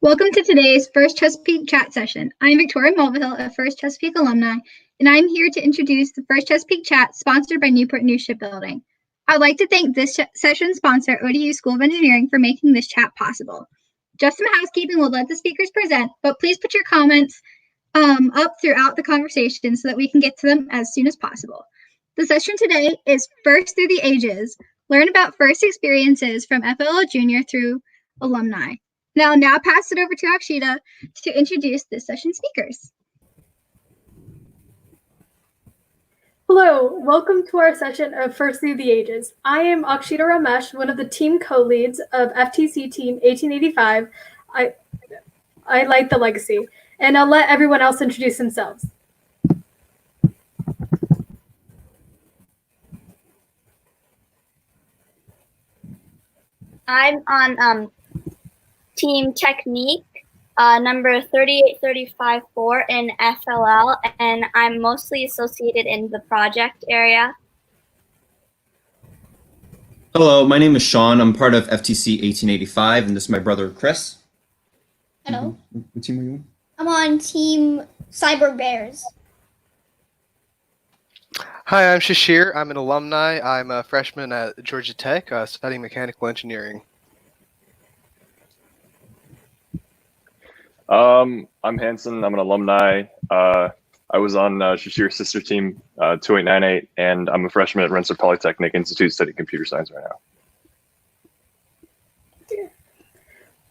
Welcome to today's First Chesapeake chat session. I'm Victoria Mulvihill, a First Chesapeake alumni, and I'm here to introduce the First Chesapeake chat sponsored by Newport News Shipbuilding. I'd like to thank this session sponsor, ODU School of Engineering, for making this chat possible. Just some housekeeping will let the speakers present, but please put your comments up throughout the conversation so that we can get to them as soon as possible. The session today is First Through the Ages. Learn about first experiences from FLL Junior through alumni. I'll now pass it over to Akshita to introduce this session's speakers. Hello, welcome to our session of First Through the Ages. I am Akshita Ramesh, one of the team co-leads of FTC Team 1885. I like the legacy, and I'll let everyone else introduce themselves. I'm on Team Technique, number 38354 in FLL, and I'm mostly associated in the project area. Hello, my name is Shawn. I'm part of FTC 1885, and this is my brother, Kris. Hello. What team are you on? I'm on Team Cyber Bears. Hi, I'm Shashir. I'm an alumni. I'm a freshman at Georgia Tech studying mechanical engineering. I'm Hanson. I'm an alumni. I was on Shashir's sister team, 2898, and I'm a freshman at Rensselaer Polytechnic Institute studying computer science right now.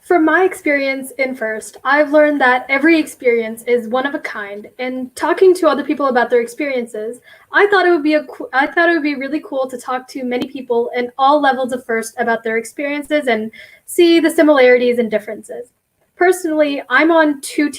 From my experience in First, I've learned that every experience is one of a kind, and talking to other people about their experiences, I thought it would be really cool to talk to many people in all levels of First about their experiences and see the similarities and differences. Personally, I'm on two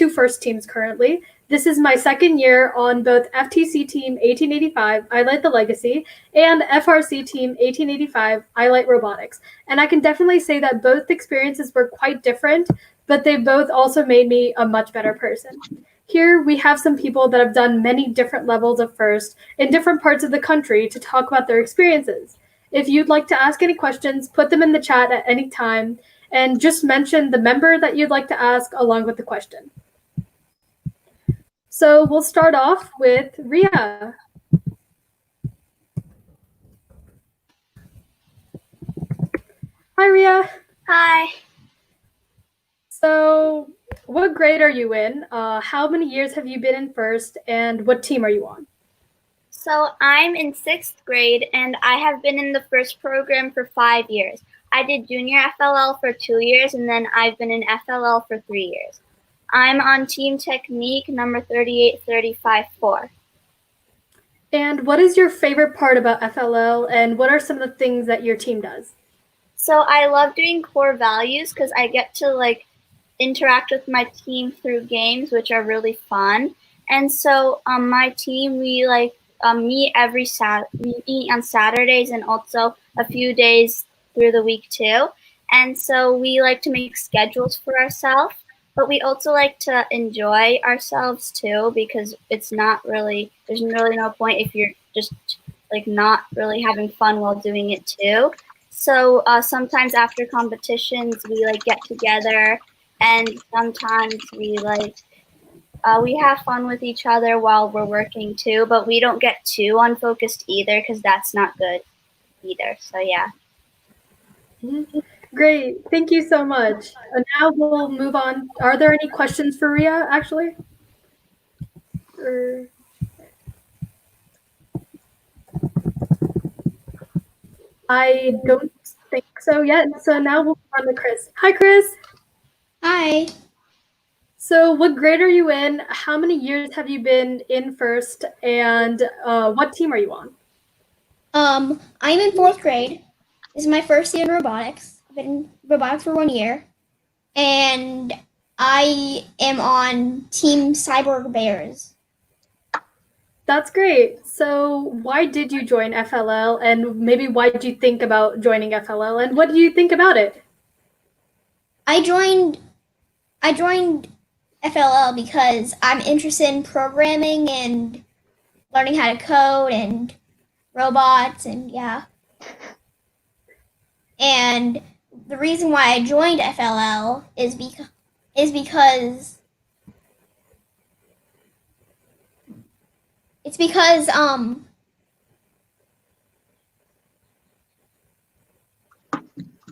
First teams currently. This is my second year on both FTC Team 1885, I Light the Legacy, and FRC Team 1885, I Light Robotics. And I can definitely say that both experiences were quite different, but they both also made me a much better person. Here we have some people that have done many different levels of First in different parts of the country to talk about their experiences. If you'd like to ask any questions, put them in the chat at any time, and just mention the member that you'd like to ask along with the question. So we'll start off with Ria. Hi, Ria. Hi. So what grade are you in? How many years have you been in First, and what team are you on? So I'm in 6th grade, and I have been in the First program for 5 years. I did junior FLL for 2 years, and then I've been in FLL for 3 years. I'm on Team Technique, number 38354. And what is your favorite part about FLL, and what are some of the things that your team does? So I love doing core values because I get to interact with my team through games, which are really fun. And so on my team, we meet every we meet on Saturdays and also a few days through the week too. And so we like to make schedules for ourselves, but we also like to enjoy ourselves too, because there's really no point if you're just not really having fun while doing it too. So sometimes after competitions, we get together, and sometimes we have fun with each other while we're working too, but we don't get too unfocused either because that's not good either. So yeah. Great, thank you so much. Now we'll move on. Are there any questions for Ria, actually? I don't think so yet. So now we'll move on to Kris. Hi, Kris. Hi. So what grade are you in? How many years have you been in First? And what team are you on? I'm in 4th grade. This is my first year in robotics. I've been in robotics for 1 year. And I am on Team Cyber Bears. That's great. So why did you join FLL, and maybe why did you think about joining FLL, and what do you think about it? I joined FLL because I'm interested in programming and learning how to code and robots, and yeah. And the reason why I joined FLL is because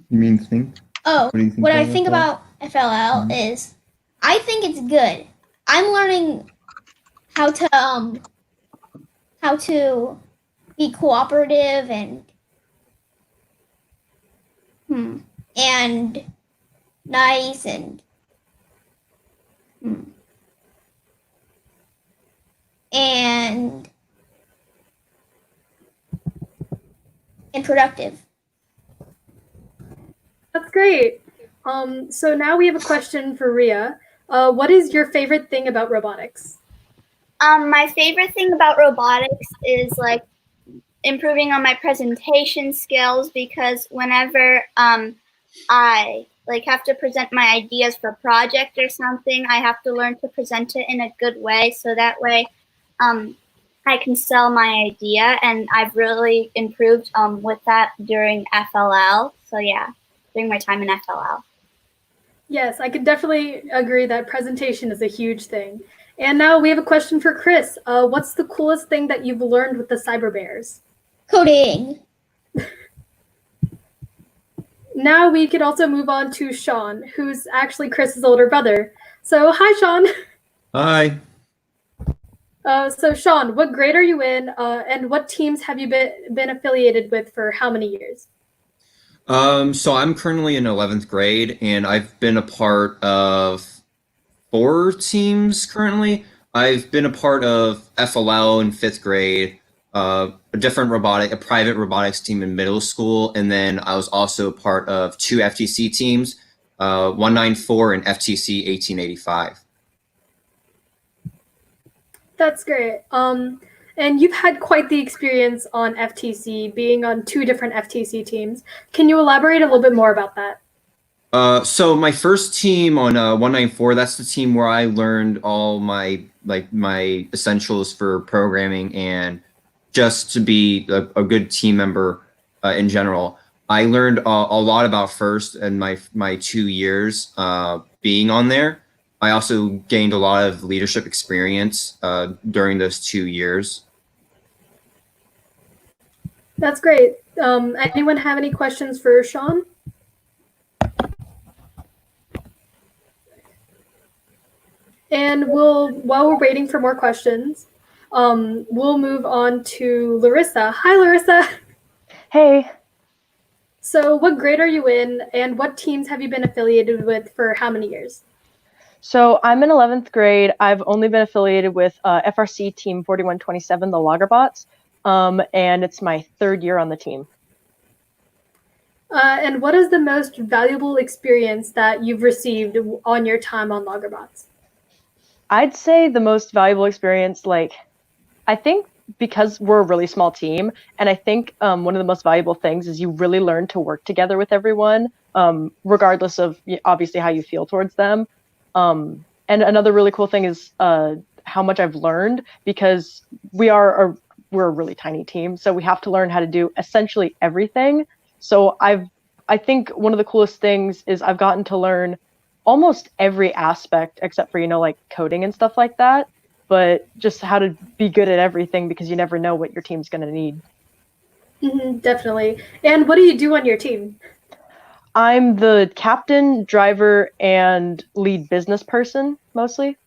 You mean think? oh, What do you think what I about think FLL? about FLL is I think it's good. I'm learning how to be cooperative and nice and productive. That's great. So now we have a question for Ria. What is your favorite thing about robotics? My favorite thing about robotics is like improving on my presentation skills, because whenever I like have to present my ideas for a project or something, I have to learn to present it in a good way, so that way I can sell my idea, and I've really improved with that during FLL. So yeah, during my time in FLL. Yes, I could definitely agree that presentation is a huge thing. And now we have a question for Kris. What's the coolest thing that you've learned with the Cyber Bears? Coding. Now we could also move on to Shawn, who's actually Kris's older brother. So hi, Shawn. Hi. So Shawn, what grade are you in, and what teams have you been affiliated with for how many years? So I'm currently in 11th grade, and I've been a part of 4 teams currently. I've been a part of FLL in 5th grade, a private robotics team in middle school, and then I was also part of 2 FTC teams, 194 and FTC 1885. That's great. And you've had quite the experience on FTC, being on 2 different FTC teams. Can you elaborate a little bit more about that? So my first team on 194, that's the team where I learned all my essentials for programming and just to be a good team member in general. I learned a lot about FIRST in my 2 years being on there. I also gained a lot of leadership experience during those 2 years. That's great. Anyone have any questions for Shawn? And while we're waiting for more questions, we'll move on to Larissa. Hi, Larissa. Hey. So what grade are you in, and what teams have you been affiliated with for how many years? So I'm in 11th grade. I've only been affiliated with FRC Team 4127, the Loggerbots, and it's my 3rd year on the team. And what is the most valuable experience that you've received on your time on Loggerbots? I'd say the most valuable experience, I think because we're a really small team, and I think one of the most valuable things is you really learn to work together with everyone, regardless of obviously how you feel towards them. And another really cool thing is how much I've learned, because we're a really tiny team, so we have to learn how to do essentially everything. So I think one of the coolest things is I've gotten to learn almost every aspect except for coding and stuff like that, but just how to be good at everything, because you never know what your team's going to need. Definitely. And what do you do on your team? I'm the captain, driver, and lead business person, mostly.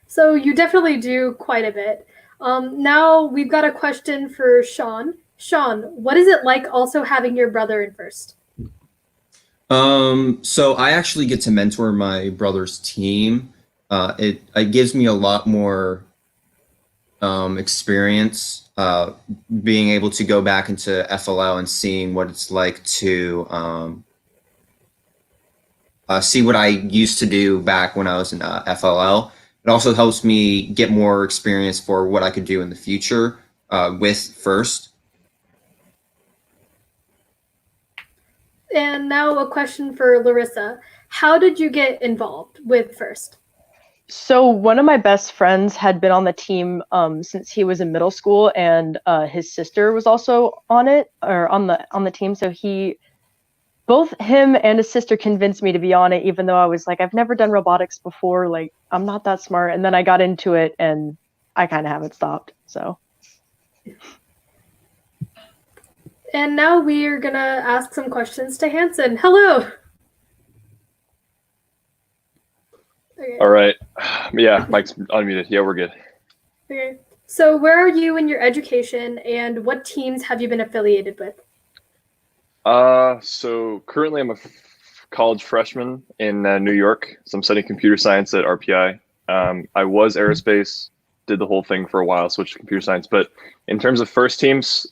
So you definitely do quite a bit. Now we've got a question for Shawn. Shawn, what is it like also having your brother in FIRST? So I actually get to mentor my brother's team. It gives me a lot more experience being able to go back into FLL and seeing what it's like to see what I used to do back when I was in FLL. It also helps me get more experience for what I could do in the future with FIRST. And now a question for Larissa. How did you get involved with FIRST? So one of my best friends had been on the team since he was in middle school, and his sister was also on it, or on the team. So he both him and his sister convinced me to be on it, even though I was like, I've never done robotics before. Like, I'm not that smart. And then I got into it and I kind of haven't stopped. So. And now we are going to ask some questions to Hanson. Hello. Okay. All right. Yeah, Mike's unmuted. Yeah, we're good. Okay. So where are you in your education and what teams have you been affiliated with? So currently I'm a college freshman in New York. So I'm studying computer science at RPI. I was aerospace, did the whole thing for a while, switched to computer science. But in terms of first teams,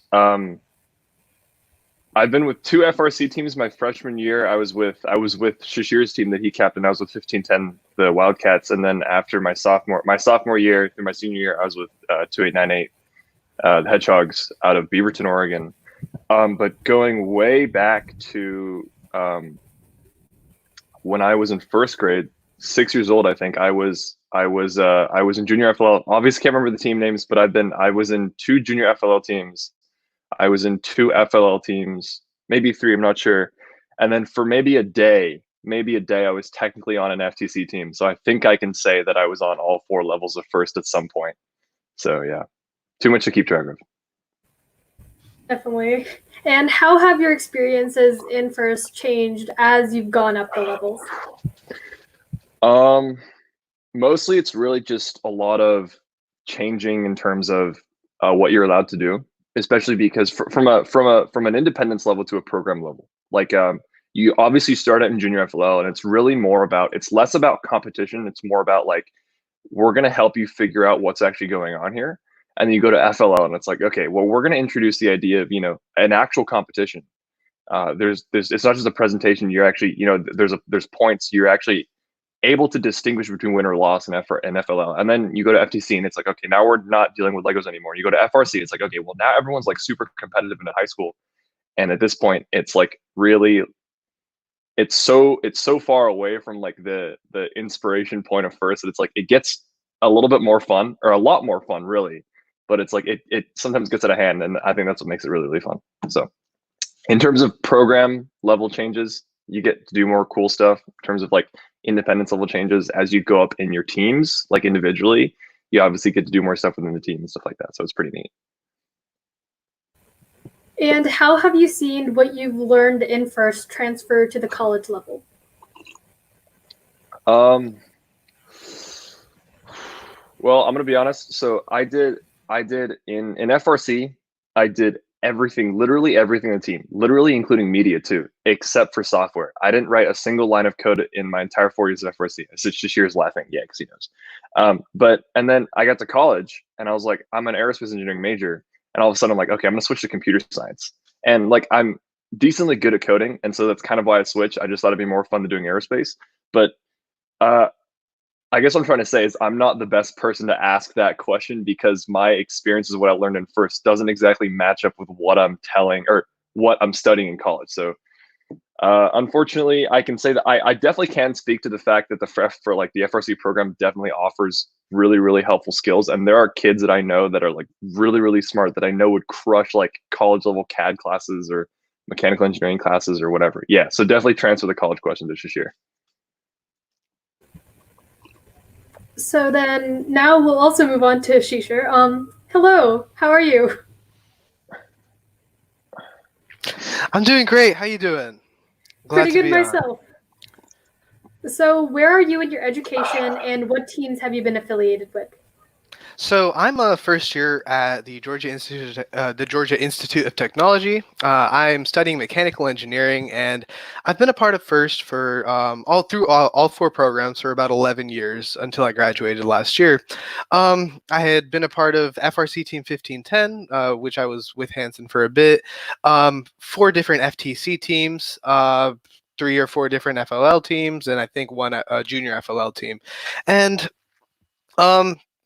I've been with 2 FRC teams my freshman year. I was with Shashir's team that he captained. I was with 1510, the Wildcats, and then after my sophomore year through my senior year, I was with 2898, the Hedgehogs out of Beaverton, Oregon. But going way back to when I was in first grade, 6 years old, I think I was in junior FLL. Obviously, can't remember the team names, but I was in 2 junior FLL teams. I was in 2 FLL teams, maybe 3, I'm not sure. And then for maybe a day, I was technically on an FTC team. So I think I can say that I was on all 4 levels of first at some point. So yeah, too much to keep track of. Definitely. And how have your experiences in first changed as you've gone up the levels? Mostly it's really just a lot of changing in terms of what you're allowed to do, especially because from an independence level to a program level. Like you obviously start out in junior FLL, and it's less about competition. It's more about like, we're going to help you figure out what's actually going on here. And then you go to FLL and it's like, okay, well, we're going to introduce the idea of, an actual competition. It's not just a presentation. You're actually, there's points you're actually able to distinguish between win or loss in FLL. And then you go to FTC and it's like, okay, now we're not dealing with Legos anymore. You go to FRC, it's like, okay, well, now everyone's like super competitive in high school. And at this point, it's like really, it's so far away from like the inspiration point of first that it's like, it gets a little bit more fun, or a lot more fun really. But it's like, it sometimes gets out of hand. And I think that's what makes it really, really fun. So in terms of program level changes, you get to do more cool stuff. In terms of like independence level changes, as you go up in your teams, like individually, you obviously get to do more stuff within the team and stuff like that. So it's pretty neat. And how have you seen what you've learned in first transfer to the college level? Well, I'm gonna be honest. So I did in FRC, I did everything, literally everything in the team, literally including media too, except for software. I didn't write a single line of code in my entire 4 years of FRC. Shashir's laughing, yeah, because he knows. And then I got to college and I was like, I'm an aerospace engineering major. And all of a sudden I'm like, okay, I'm gonna switch to computer science. And like, I'm decently good at coding. And so that's kind of why I switched. I just thought it'd be more fun than doing aerospace. But I guess what I'm trying to say is I'm not the best person to ask that question, because my experience is what I learned in first doesn't exactly match up with what I'm telling or what I'm studying in college. So unfortunately, I can say that I definitely can speak to the fact that the FRC program definitely offers really, really helpful skills. And there are kids that I know that are like really, really smart that I know would crush like college level CAD classes or mechanical engineering classes or whatever. Yeah, so definitely transfer the college question to Shashir. So then now we'll also move on to Shishir. Hello, how are you? I'm doing great. How you doing? Pretty good myself. So where are you in your education and what teams have you been affiliated with? So I'm a first year at the Georgia Institute of Technology. I'm studying mechanical engineering, and I've been a part of FIRST for all 4 programs for about 11 years until I graduated last year. I had been a part of FRC Team 1510, which I was with Hanson for a bit, 4 different FTC teams, 3 or 4 different FLL teams, and I think 1 junior FLL team. And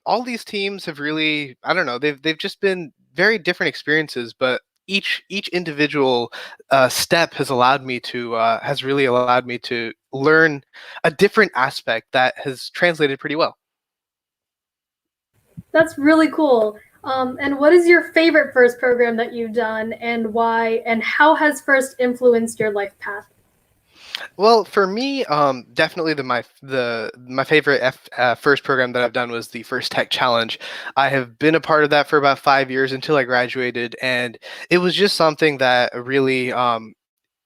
all these teams have really, I don't know, they've just been very different experiences, but each individual step has really allowed me to learn a different aspect that has translated pretty well. That's really cool. And what is your favorite FIRST program that you've done, and why, and how has FIRST influenced your life path? Well, for me, definitely my favorite first program that I've done was the First Tech Challenge. I have been a part of that for about 5 years until I graduated, and it was just something that really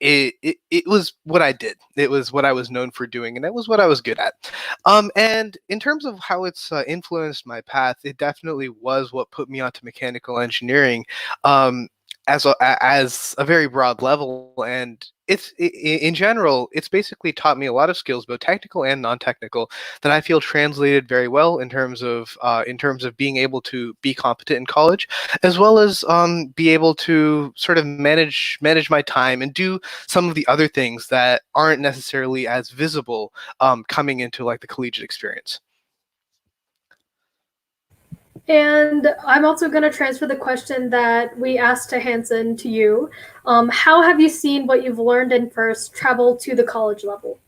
it was what I did. It was what I was known for doing, and it was what I was good at. And in terms of how it's influenced my path, it definitely was what put me onto mechanical engineering. Um, as a very broad level, and in general, it's basically taught me a lot of skills, both technical and non-technical, that I feel translated very well in terms of being able to be competent in college, as well as be able to sort of manage my time and do some of the other things that aren't necessarily as visible coming into like the collegiate experience. And I'm also going to transfer the question that we asked to Hanson to you. How have you seen what you've learned in first travel to the college level?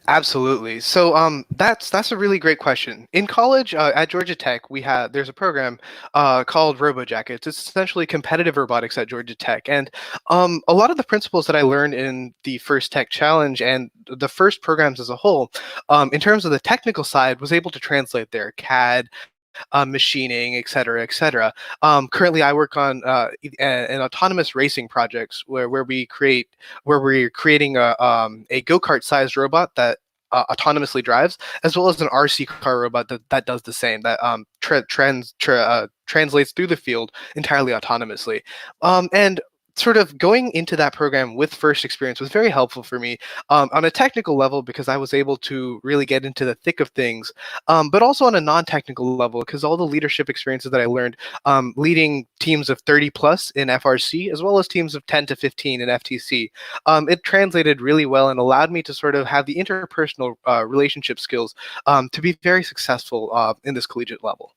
Absolutely. So that's a really great question. In college at Georgia Tech, there's a program called RoboJackets. It's essentially competitive robotics at Georgia Tech, and a lot of the principles that I learned in the First Tech Challenge and the first programs as a whole, in terms of the technical side, was able to translate there: CAD, machining, et cetera, et cetera. Currently, I work on an autonomous racing projects where we're creating a go-kart sized robot that autonomously drives, as well as an RC car robot that does the same, that translates through the field entirely autonomously. And sort of going into that program with first experience was very helpful for me on a technical level, because I was able to really get into the thick of things, but also on a non-technical level, because all the leadership experiences that I learned leading teams of 30 plus in FRC, as well as teams of 10 to 15 in FTC, it translated really well and allowed me to sort of have the interpersonal relationship skills to be very successful in this collegiate level.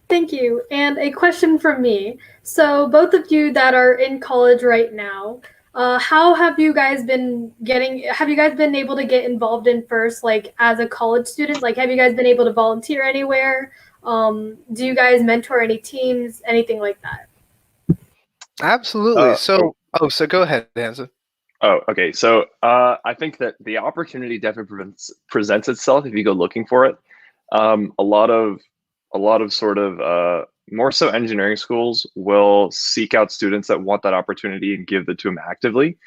Thank you. And a question from me. So, both of you that are in college right now, how have you guys been have you guys been able to get involved in first, like as a college student? Like, have you guys been able to volunteer anywhere? Do you guys mentor any teams, anything like that? Absolutely. So go ahead, Hanson. Oh, okay. So I think that the opportunity definitely presents itself if you go looking for it. A lot of sort of more so engineering schools will seek out students that want that opportunity and give it to them actively.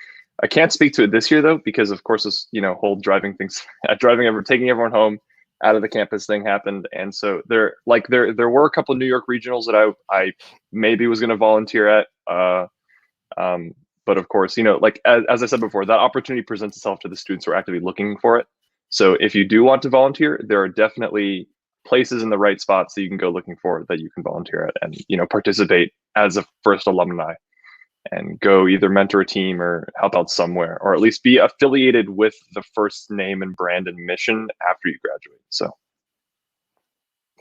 I can't speak to it this year though, because of course this whole driving things, taking everyone home out of the campus thing happened, and so there were a couple of New York regionals that I maybe was going to volunteer at. But of course, as I said before, that opportunity presents itself to the students who are actively looking for it. So if you do want to volunteer, there are definitely places in the right spots that you can go looking for that you can volunteer at and participate as a first alumni and go either mentor a team or help out somewhere, or at least be affiliated with the first name and brand and mission after you graduate. So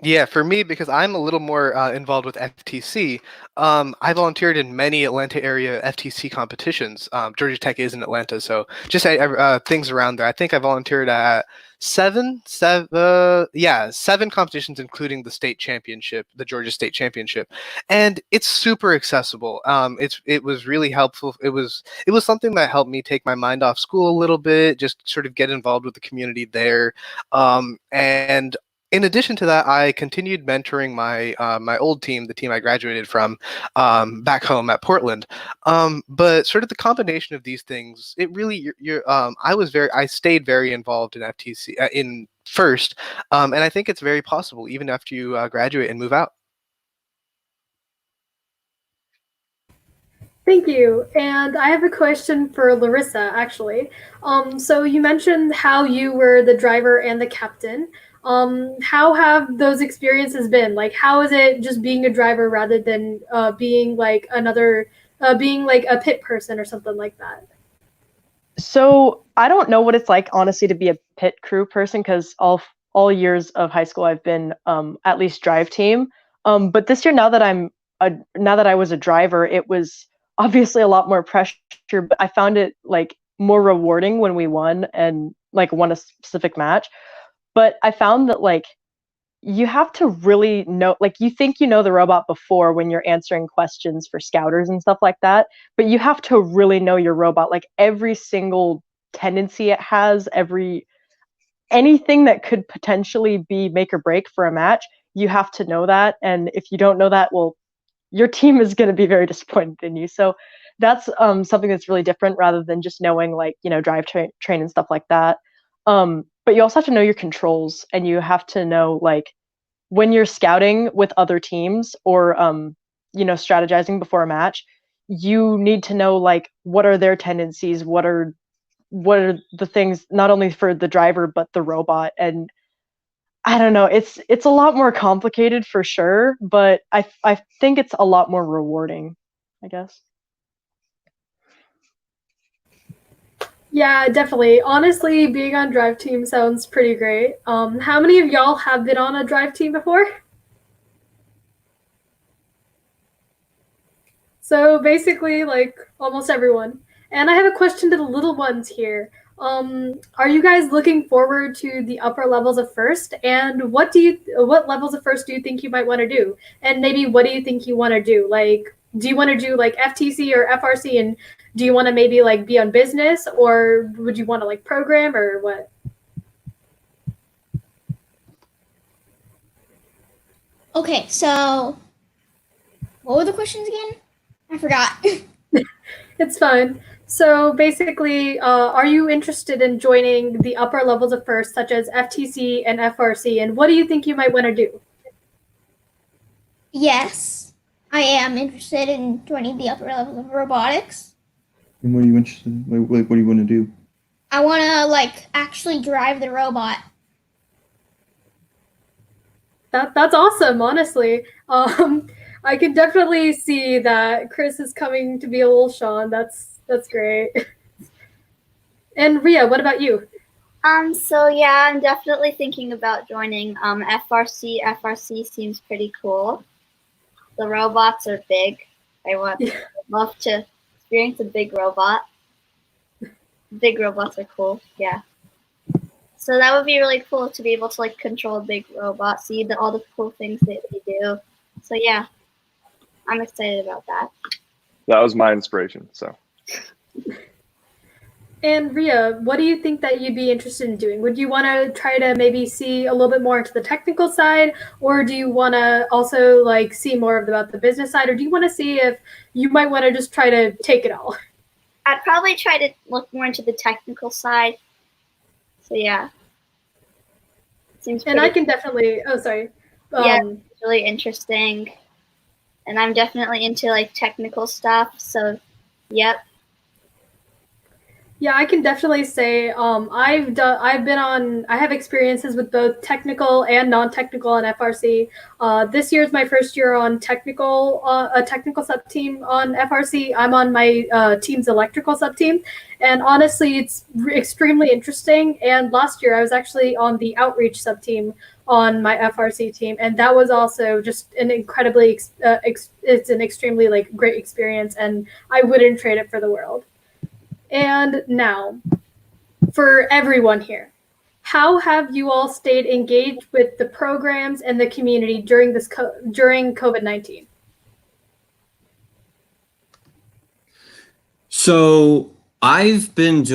yeah, for me, because I'm a little more involved with FTC, I volunteered in many Atlanta area FTC competitions. Georgia Tech is in Atlanta, so just things around there. I think I volunteered at seven competitions, including the state championship, the Georgia State Championship, and it's super accessible. It was really helpful. It was something that helped me take my mind off school a little bit, just sort of get involved with the community there, and in addition to that, I continued mentoring my old team, the team I graduated from, back home at Portland. But sort of the combination of these things, it really I stayed very involved in FTC in first, and I think it's very possible even after you graduate and move out. Thank you. And I have a question for Larissa, actually. So you mentioned how you were the driver and the captain. How have those experiences been? Like, how is it just being a driver rather than being like being like a pit person or something like that? So I don't know what it's like, honestly, to be a pit crew person, because all years of high school I've been at least drive team. But this year, now that I was a driver, it was obviously a lot more pressure, but I found it like more rewarding when we won and like won a specific match. But I found that like you have to really know, like, you think you know the robot before when you're answering questions for scouters and stuff like that, but you have to really know your robot, like every single tendency it has, anything that could potentially be make or break for a match, you have to know that. And if you don't know that, well, your team is going to be very disappointed in you. So that's something that's really different rather than just knowing, like, drive train and stuff like that. But you also have to know your controls, and you have to know, like, when you're scouting with other teams or strategizing before a match, you need to know, like, what are their tendencies, what are the things, not only for the driver but the robot. And I don't know, it's a lot more complicated for sure, but I think it's a lot more rewarding, I guess. Yeah, definitely. Honestly, being on Drive Team sounds pretty great. How many of y'all have been on a Drive Team before? So basically, like, almost everyone. And I have a question to the little ones here. Are you guys looking forward to the upper levels of first? And what levels of first do you think you might want to do? And maybe what do you think you want to do? Like, do you want to do like FTC or FRC? And do you want to maybe like be on business, or would you want to like program, or what? Okay, so what were the questions again? I forgot. It's fine. So basically, are you interested in joining the upper levels of first, such as FTC and FRC? And what do you think you might want to do? Yes, I am interested in joining the upper levels of robotics. And what are you interested in? Like, what do you want to do? I want to, like, actually drive the robot. That's awesome, honestly. I can definitely see that Kris is coming to be a little Shawn. That's great. And Ria, what about you? So yeah, I'm definitely thinking about joining FRC. FRC seems pretty cool. The robots are big. I'd love to experience a big robot. Big robots are cool, yeah. So that would be really cool to be able to like control a big robot, see all the cool things that they do. So yeah, I'm excited about that. That was my inspiration. So. And Ria, what do you think that you'd be interested in doing? Would you want to try to maybe see a little bit more into the technical side, or do you want to also like see more about the business side, or do you want to see if you might want to just try to take it all? I'd probably try to look more into the technical side. So yeah. Seems and I can definitely, oh, sorry. Yeah, it's really interesting. And I'm definitely into like technical stuff. So, yep. Yeah, I can definitely say I have experiences with both technical and non-technical on FRC. This year is my first year on a technical sub team on FRC. I'm on my team's electrical sub team, and honestly, it's extremely interesting. And last year, I was actually on the outreach sub team on my FRC team, and that was also just an incredibly it's an extremely like great experience, and I wouldn't trade it for the world. And now, for everyone here, how have you all stayed engaged with the programs and the community during during COVID-19? So I've been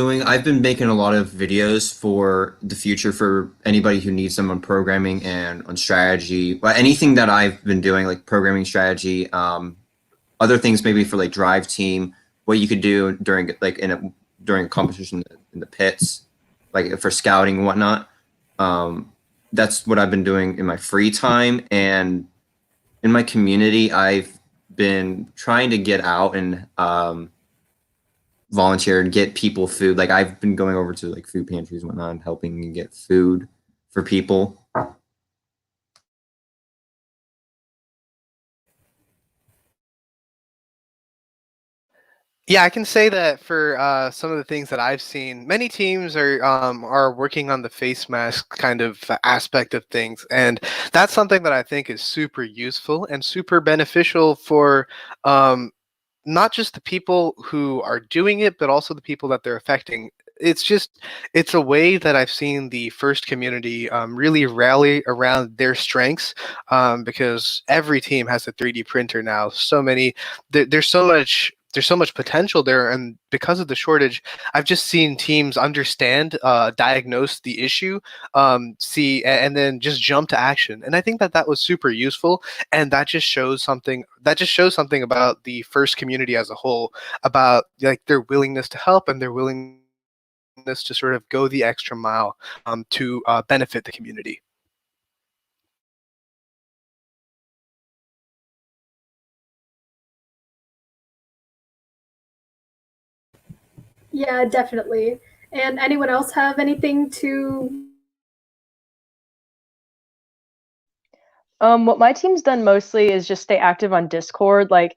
making a lot of videos for the future for anybody who needs them on programming and on strategy, but anything that I've been doing, like programming strategy, other things maybe for like drive team, what you could do during like during a competition in the pits, like for scouting and whatnot. That's what I've been doing in my free time. And in my community, I've been trying to get out and volunteer and get people food. Like I've been going over to like food pantries and whatnot and helping get food for people. Yeah, I can say that for some of the things that I've seen, many teams are working on the face mask kind of aspect of things, and that's something that I think is super useful and super beneficial for not just the people who are doing it, but also the people that they're affecting. it's a way that I've seen the FIRST community really rally around their strengths, because every team has a 3D printer now. There's so much potential there, and because of the shortage, I've just seen teams understand, diagnose the issue, see, and then just jump to action. And I think that was super useful, and that just shows something. That just shows something about the FIRST community as a whole, about like their willingness to help and their willingness to sort of go the extra mile to benefit the community. Yeah, definitely. And anyone else have anything to? What my team's done mostly is just stay active on Discord, like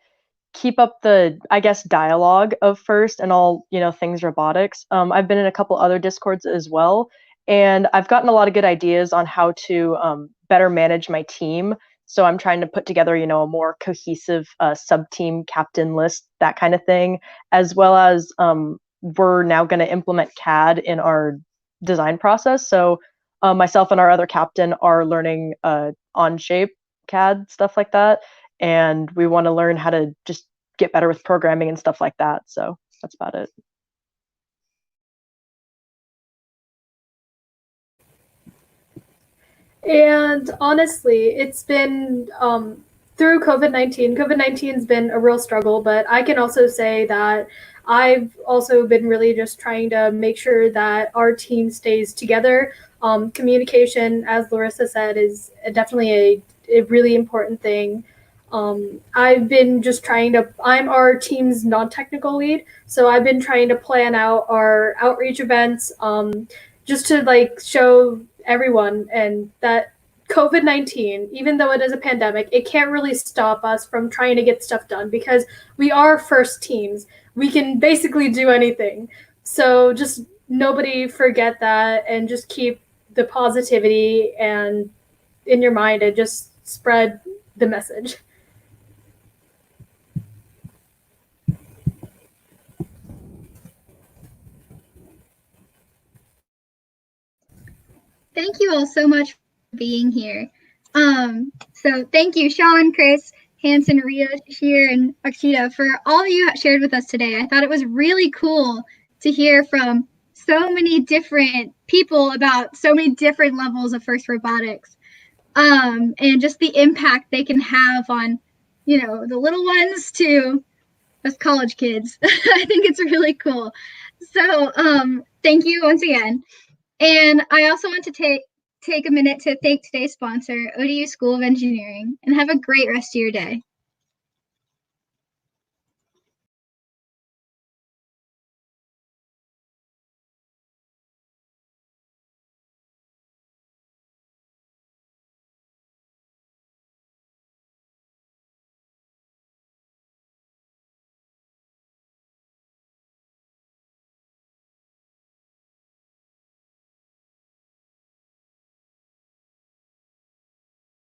keep up the, I guess, dialogue of FIRST and all, things robotics. I've been in a couple other Discords as well, and I've gotten a lot of good ideas on how to better manage my team. So I'm trying to put together, a more cohesive sub-team captain list, that kind of thing, as well as we're now going to implement CAD in our design process. So myself and our other captain are learning on-shape CAD, stuff like that. And we want to learn how to just get better with programming and stuff like that. So that's about it. And honestly, it's been through COVID-19. COVID-19's been a real struggle, but I can also say that I've also been really just trying to make sure that our team stays together. Communication, as Larissa said, is definitely a really important thing. I've been just trying to, I'm our team's non-technical lead, so I've been trying to plan out our outreach events, just to like show everyone and that COVID-19, even though it is a pandemic, it can't really stop us from trying to get stuff done because we are FIRST teams. We can basically do anything. So just nobody forget that and just keep the positivity and in your mind and just spread the message. Thank you all so much for being here. So thank you, Shawn, Kris, Hanson, Ria, Shir, and Akshita, for all you shared with us today. I thought it was really cool to hear from so many different people about so many different levels of FIRST robotics, and just the impact they can have on, the little ones to us college kids. I think it's really cool. So thank you once again. And I also want to take a minute to thank today's sponsor, ODU School of Engineering, and have a great rest of your day.